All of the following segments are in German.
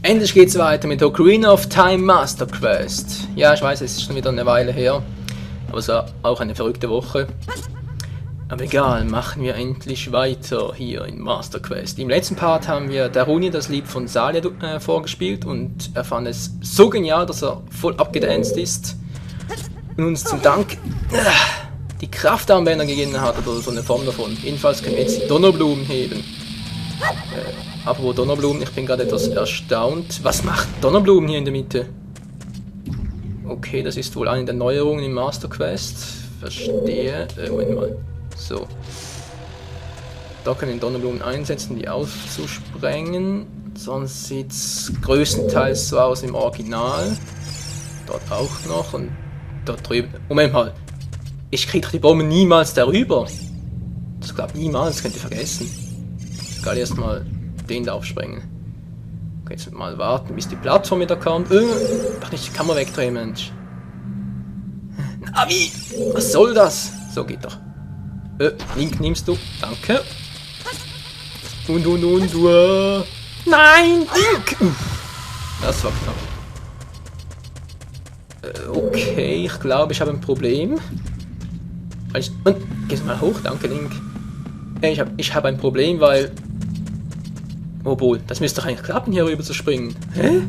Endlich geht's weiter mit Ocarina of Time Master Quest. Ja, ich weiß, es ist schon wieder eine Weile her, aber es war auch eine verrückte Woche. Aber egal, machen wir endlich weiter hier in Master Quest. Im letzten Part haben wir Daruni das Lied von Salia vorgespielt und er fand es so genial, dass er voll abgedanced ist und uns zum Dank die Kraftarmbänder gegeben hat oder so eine Form davon. Jedenfalls können wir jetzt die Donnerblumen heben. Apropos Donnerblumen, ich bin gerade etwas erstaunt. Was macht Donnerblumen hier in der Mitte? Okay, das ist wohl eine der Neuerungen im Master Quest. Verstehe. Moment mal. So. Da können wir Donnerblumen einsetzen, die auszusprengen. Sonst sieht es größtenteils so aus im Original. Dort auch noch und dort drüben. Moment mal. Ich kriege die Bombe niemals darüber. Das klappt niemals, das könnt ihr vergessen. Egal, erstmal den da aufsprengen. Okay, jetzt mal warten, bis die Plattform wieder kommt. Doch nicht die Kamera wegdrehen, Mensch. Navi! Was soll das? So geht doch. Link nimmst du. Danke. Und. Nein! Link! Das war knapp. Okay, ich glaube, ich habe ein Problem. Und, gehst mal hoch, danke, Link. Ich habe ein Problem, weil... Obwohl, das müsste doch eigentlich klappen, hier rüber zu springen. Hä?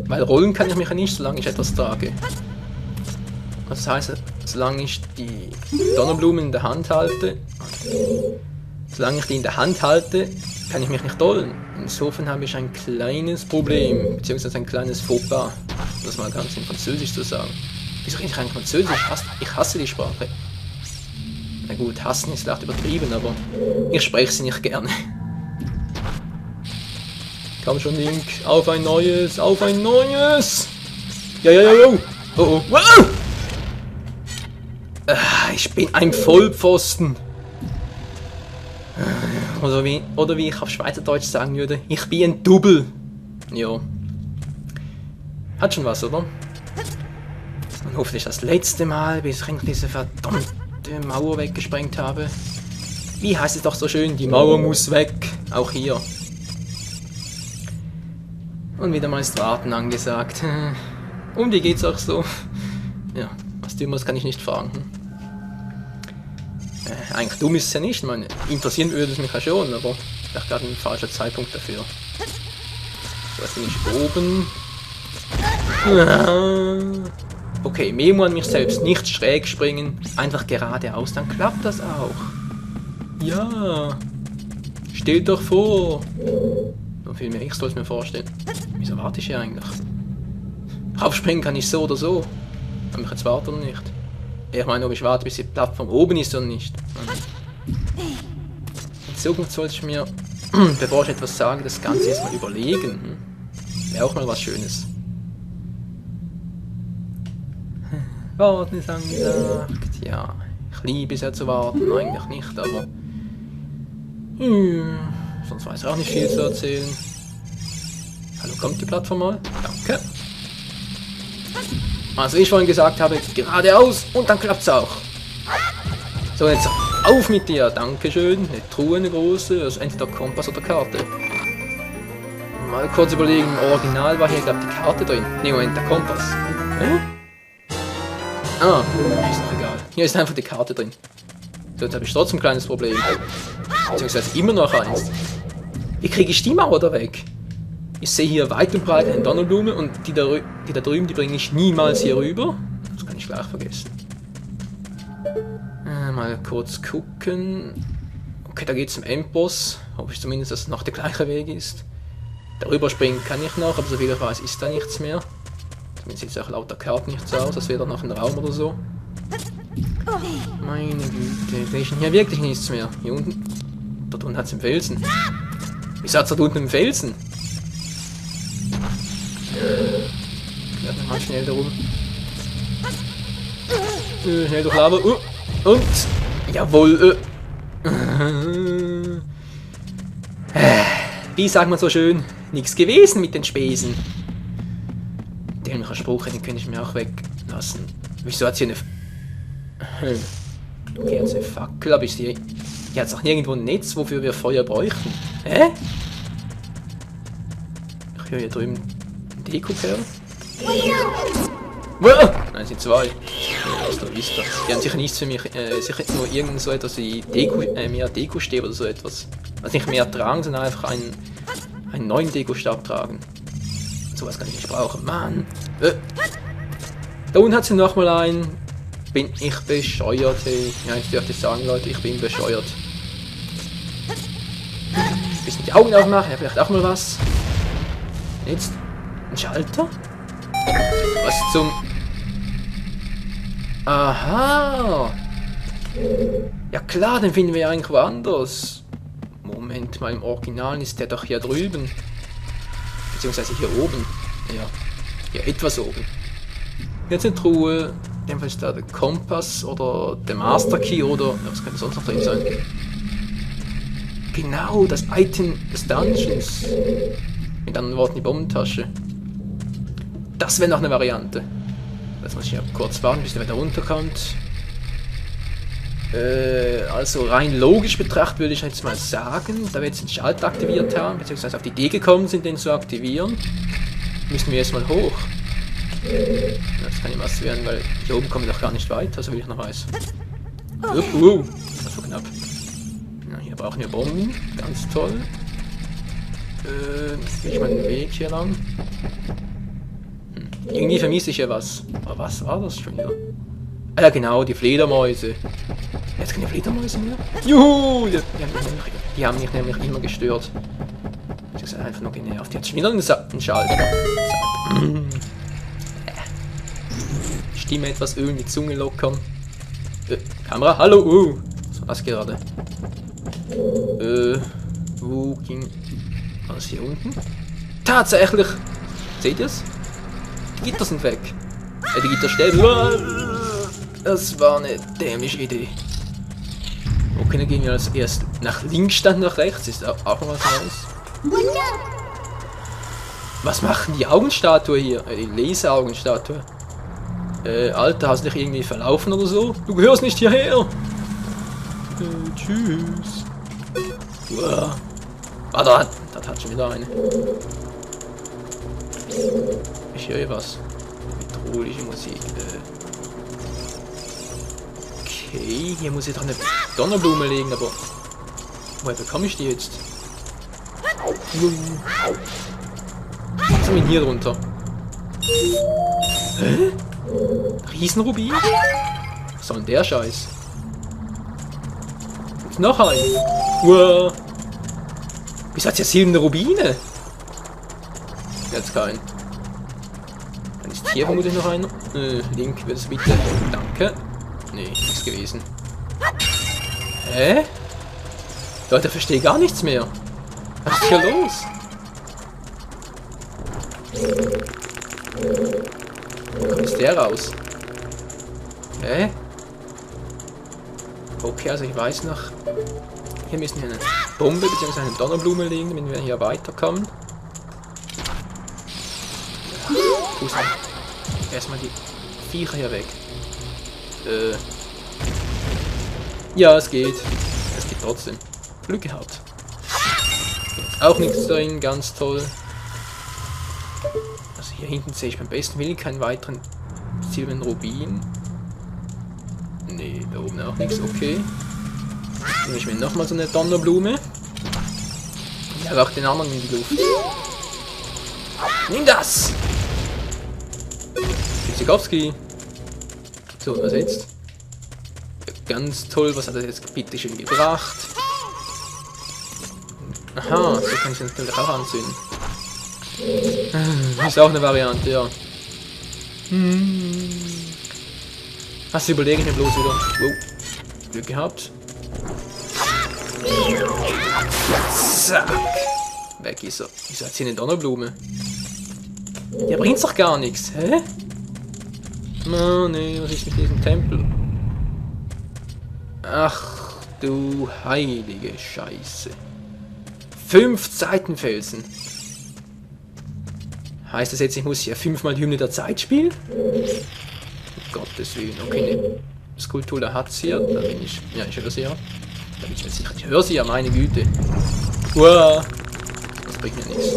Weil rollen kann ich mich ja nicht, solange ich etwas trage. Das heißt, solange ich die Donnerblumen in der Hand halte, kann ich mich nicht rollen. Insofern habe ich ein kleines Problem, beziehungsweise ein kleines Fauxpas, um das mal ganz in Französisch zu sagen. Wieso rede ich eigentlich Französisch? Ich hasse die Sprache. Na gut, hassen ist leicht übertrieben, aber ich spreche sie nicht gerne. Komm schon, Link, auf ein neues, auf ein neues! Ja. Oh. Wow! Ich bin ein Vollpfosten. Oder wie ich auf Schweizerdeutsch sagen würde, ich bin ein Double. Jo. Hat schon was, oder? Und hoffentlich das letzte Mal, bis ich diese verdammte Mauer weggesprengt habe. Wie heißt es doch so schön, die Mauer muss weg. Auch hier. Und wieder mal ist Warten angesagt. Und wie geht's auch so? Ja, was Dummes kann ich nicht fragen. Eigentlich dumm ist es ja nicht, meine. Interessieren würde es mich ja schon, aber vielleicht gerade ein falscher Zeitpunkt dafür. So, jetzt bin ich oben. Okay, Memo an mich selbst, nicht schräg springen, einfach geradeaus, dann klappt das auch. Ja, steht doch vor. So viel mehr, ich soll es mir vorstellen. Wieso warte ich hier eigentlich? Aufspringen kann ich so oder so. Kann ich jetzt warten oder nicht? Ich meine, ob ich warte, bis die Plattform oben ist oder nicht. In Zukunft sollte ich mir, bevor ich etwas sage, das Ganze erstmal überlegen. Wäre auch mal was Schönes. Warten ist angesagt. Ja, ich liebe es ja zu warten. Eigentlich nicht, aber... sonst weiß ich auch nicht viel zu erzählen. Hallo, kommt die Plattform mal? Danke. Also wie ich vorhin gesagt habe, geradeaus und dann klappt's auch. So, jetzt auf mit dir. Dankeschön. Eine Truhe, eine große. Also entweder Kompass oder Karte. Mal kurz überlegen, im Original war hier, glaube ich, die Karte drin. Ne, Moment, der Kompass. Ah, ist doch egal. Hier ist einfach die Karte drin. So, jetzt habe ich trotzdem ein kleines Problem. Beziehungsweise immer noch eins. Wie kriege ich die Mauer da weg? Ich sehe hier weit und breit eine Donnerblume und die da drüben, die bringe ich niemals hier rüber. Das kann ich gleich vergessen. Mal kurz gucken. Okay, da geht es zum Endboss. Hoffe ich zumindest, dass es noch der gleiche Weg ist. Darüber springen kann ich noch, aber so viel ich weiß, ist da nichts mehr. Zumindest sieht es auch laut der Karte nichts aus, als wäre da noch ein Raum oder so. Meine Güte, sehe ich hier wirklich nichts mehr. Hier unten. Dort unten hat es einen Felsen. Wieso hat es dort unten einen Felsen? Ich mal schnell darum. Schnell durch Lava. Und. Jawohl. Wie sagt man so schön? Nichts gewesen mit den Spesen. Dämlicher Spruch, den könnte ich mir auch weglassen. Wieso hat sie eine... Okay, jetzt eine Fackel, aber hier hat es auch nirgendwo ein Netz, wofür wir Feuer bräuchten. Hä? Ich höre hier drüben einen Deko-Kerl. Wow! Nein, es sind zwei. Ja, die haben sicher nichts für mich. Sicher nur irgend so etwas wie Deko, mehr Dekostab oder so etwas. Also nicht mehr tragen, sondern einfach einen neuen Dekostab tragen. Sowas kann ich nicht brauchen. Mann! Da unten hat sie nochmal einen. Bin ich bescheuert, hey. Ja, jetzt dürfte ich sagen, Leute, ich bin bescheuert. Ein bisschen die Augen aufmachen, ja, vielleicht auch mal was. Jetzt ein Schalter? Was zum... Aha! Ja klar, den finden wir ja eigentlich woanders. Moment mal, im Original ist der doch hier drüben. Beziehungsweise hier oben. Ja, hier etwas oben. Jetzt eine Truhe. In dem Fall ist da der Kompass oder der Master Key oder... Ja, was könnte sonst noch drin sein? Genau, das Item des Dungeons. Mit anderen Worten die Bombentasche. Das wäre noch eine Variante. Das muss ich ja kurz warten, bis der wieder runterkommt. Also rein logisch betrachtet würde ich jetzt mal sagen, da wir jetzt den Schalter aktiviert haben, beziehungsweise auf die Idee gekommen sind, den zu aktivieren, müssen wir erstmal hoch. Das kann ja was werden, weil hier oben kommen wir doch gar nicht weiter, so wie ich noch weiß. Das war so knapp. Ja, hier brauchen wir Bomben, ganz toll. Gehe ich mal den Weg hier lang. Irgendwie vermisse ich ja was. Aber was war das schon wieder? Ah ja genau, die Fledermäuse. Jetzt keine Fledermäuse mehr? Juhu! Die haben mich nämlich immer gestört. Die sind einfach nur genervt. Jetzt schon wieder einen Schalter. Stimme etwas Öl, die Zunge lockern. Kamera, hallo! Was war das gerade? Wo ging... War das hier unten? Tatsächlich! Seht ihr es? Die Gitter sind weg. Die Gitterstäbe. Das war eine dämliche Idee. Okay, dann gehen wir als erst nach links statt nach rechts. Ist auch noch was Neues. Was machen die Augenstatue hier? Die Laseraugenstatue. Alter, hast du dich irgendwie verlaufen oder so? Du gehörst nicht hierher. Tschüss. Uah. Ah, da hat schon wieder eine. Ich höre was. Bedrohliche Musik. Okay, hier muss ich doch eine Donnerblume legen, aber woher bekomme ich die jetzt? Was haben wir hier drunter? Hä? Riesenrubin? Was soll denn der Scheiß? Gibt's noch einen? Wow. Wieso hat's ja 7 Rubine? Jetzt kein. Dann ist hier vermutlich noch einer. Link, wird es bitte. Danke. Nee, nichts gewesen. Hä? Leute, ich verstehe gar nichts mehr. Was ist hier los? Wo kommt jetzt der raus? Hä? Okay, also ich weiß noch. Hier müssen wir eine Bombe bzw. eine Donnerblume legen, damit wir hier weiterkommen. Erstmal die Viecher hier weg. Ja, es geht. Es geht trotzdem. Glück gehabt. Jetzt auch nichts drin, ganz toll. Also hier hinten sehe ich beim besten Willen keinen weiteren silbernen Rubin. Nee, da oben auch nichts, okay. Dann nehme ich mir nochmal so eine Donnerblume. Ja, auch den anderen in die Luft. Nimm das! Tschüssikowski. So, was jetzt? Ganz toll, was hat er jetzt bitte schön gebracht? Aha, so kann ich das natürlich auch anzünden. Ist auch eine Variante, ja. Was überlege ich mir bloß wieder? Wow. Glück gehabt. Zack. Weg ist er. Wieso hat sie eine Donnerblume? Der bringt's doch gar nichts, hä? Oh nee, was ist mit diesem Tempel? Ach du heilige Scheiße. 5 Seitenfelsen. Heißt das jetzt, ich muss hier 5-mal die Hymne der Zeit spielen? Um Gottes Willen. Okay, ne. Skulptur, da hat's hier. Da bin ich. Ja, ich höre sie ja. Da bin ich mir sicher. Ich höre sie ja, meine Güte. Uah. Das bringt mir nichts.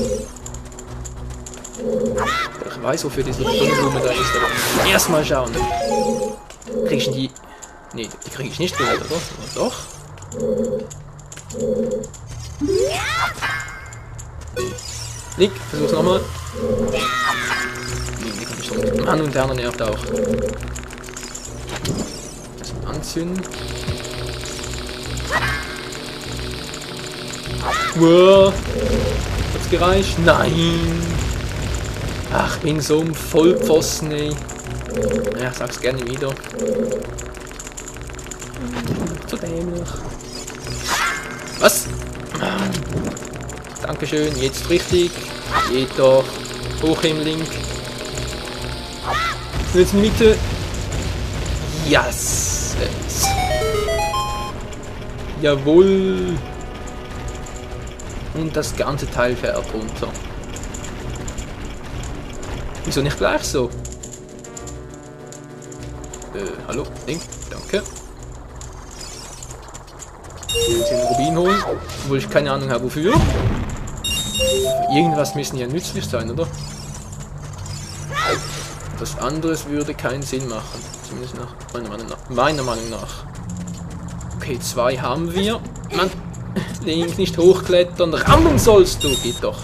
weiß, wofür diese Blume da ist, aber erstmal schauen. Krieg ich die... Nee, die kriege ich nicht wieder, oder? Oder doch? Nick, versuch's nochmal. Nee, die kommt nicht runter. Mann, und der andere nervt auch. Erstmal anzünden. Wow. Hat's gereicht? Nein! Ach, bin so ein Vollpfosten, ey. Ja, sag's gerne wieder. Zu dämlich. Was? Dankeschön, jetzt richtig. Geht doch. Hoch im Link. Jetzt in die Mitte. Yes! Jawohl! Und das ganze Teil fährt runter. Wieso nicht gleich so? Hallo, Link, danke. Jetzt den Rubin holen, obwohl ich keine Ahnung habe wofür. Irgendwas müssen ja nützlich sein, oder? Das anderes würde keinen Sinn machen. Zumindest meiner Meinung nach. Okay, 2 haben wir. Mann, Link, nicht hochklettern. Rammen sollst du! Geht doch.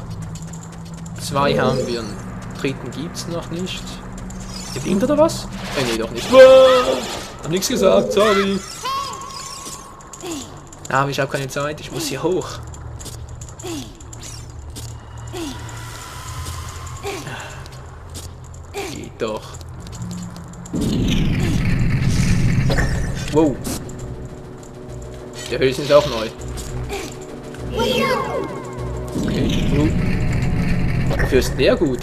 2 haben wir. Einen dritten gibt's noch nicht. Ist der blind oder was? Nee, doch nicht. Hab nichts gesagt, sorry. Aber ich habe keine Zeit, ich muss hier hoch. Geht doch. Wow. Der Hülsen ist auch neu. Okay. Dafür ist der gut.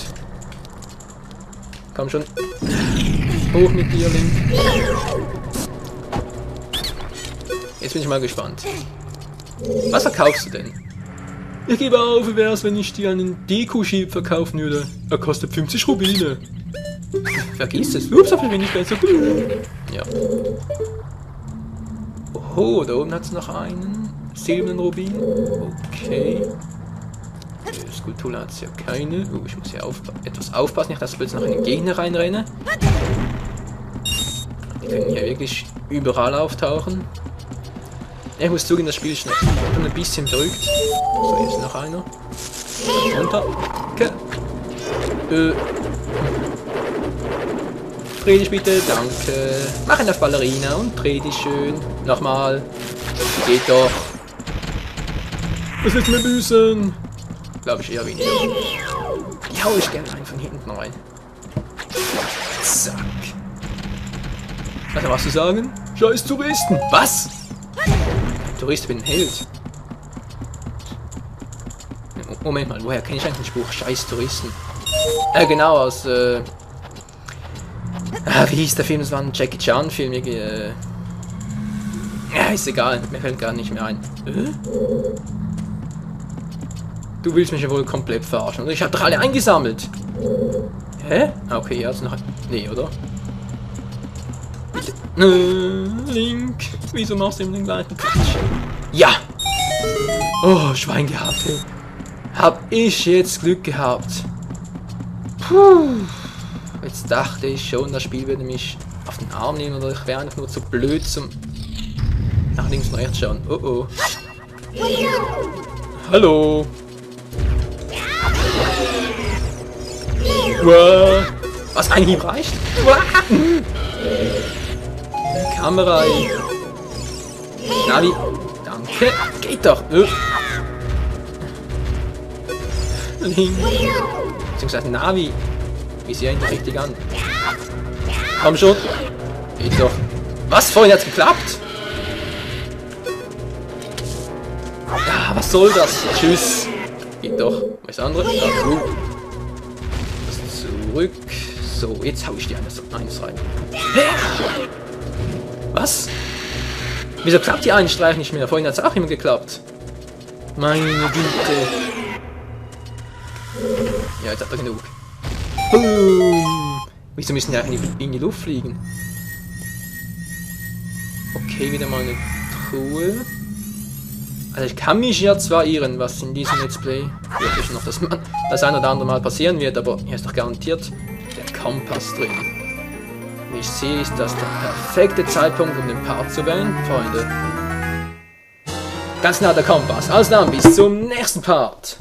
Komm schon. Hoch mit dir, Link. Jetzt bin ich mal gespannt. Was verkaufst du denn? Ich gebe auf, wie wär's, wenn ich dir einen Deko-Sheep verkaufen würde. Er kostet 50 Rubine. Vergiss es. Ups, auf bin ich besser. Ja. Oh, da oben hat es noch einen silbernen Rubin. Okay. Skulptur hat es ja keine. Ich muss hier etwas aufpassen, nicht dass ich plötzlich noch in den Gegner reinrenne. Die können hier wirklich überall auftauchen. Ich muss zugeben, das Spiel ist schon ein bisschen verrückt. So, hier ist noch einer. Runter. Okay. Dreh dich bitte, danke. Mach ihn auf Ballerina und dreh dich schön. Nochmal. Geht doch. Was willst du mir büßen? Glaube ich eher weniger. Die hau ich gerne rein von hinten rein. Zack. Was machst du sagen? Scheiß Touristen. Was? Tourist bin ein Held. Moment mal, woher kenne ich eigentlich den Spruch? Scheiß Touristen. Genau, aus, wie hieß der Film? Das war ein Jackie Chan Film. Ja, ist egal, mir fällt gar nicht mehr ein. Du willst mich ja wohl komplett verarschen, oder? Ich hab doch alle eingesammelt. Hä? Okay, ja, ist noch... Nee, oder? Link, wieso machst du ihm den gleichen Quatsch? Ja! Oh, Schwein gehabt, ey. Hab ich jetzt Glück gehabt. Puh. Jetzt dachte ich schon, das Spiel würde mich auf den Arm nehmen oder ich wäre einfach nur zu blöd zum nach links und rechts schauen. Oh oh. Hallo. Wow. Was, ein Hieb reicht? Kamera. Navi. Danke. Geht doch. Beziehungsweise Navi. Wie sie eigentlich richtig an. Komm schon. Geht doch. Was? Vorhin hat's geklappt? Ja, was soll das? Tschüss. Geht doch. Was ist das andere? Da, zurück. So, jetzt hau ich dir eins rein. Was? Wieso klappt die einen Streich nicht mehr? Vorhin hat es auch immer geklappt. Meine Güte. Ja, jetzt hat er genug. Boom. Wieso müssen die eigentlich in die Luft fliegen? Okay, wieder mal eine Truhe. Also ich kann mich ja zwar irren, was in diesem Let's Play wirklich noch das ein oder andere Mal passieren wird, aber hier ist doch garantiert der Kompass drin. Wie ich sehe, ist das der perfekte Zeitpunkt, um den Part zu wählen, Freunde. Ganz nah der Kompass. Also dann, bis zum nächsten Part.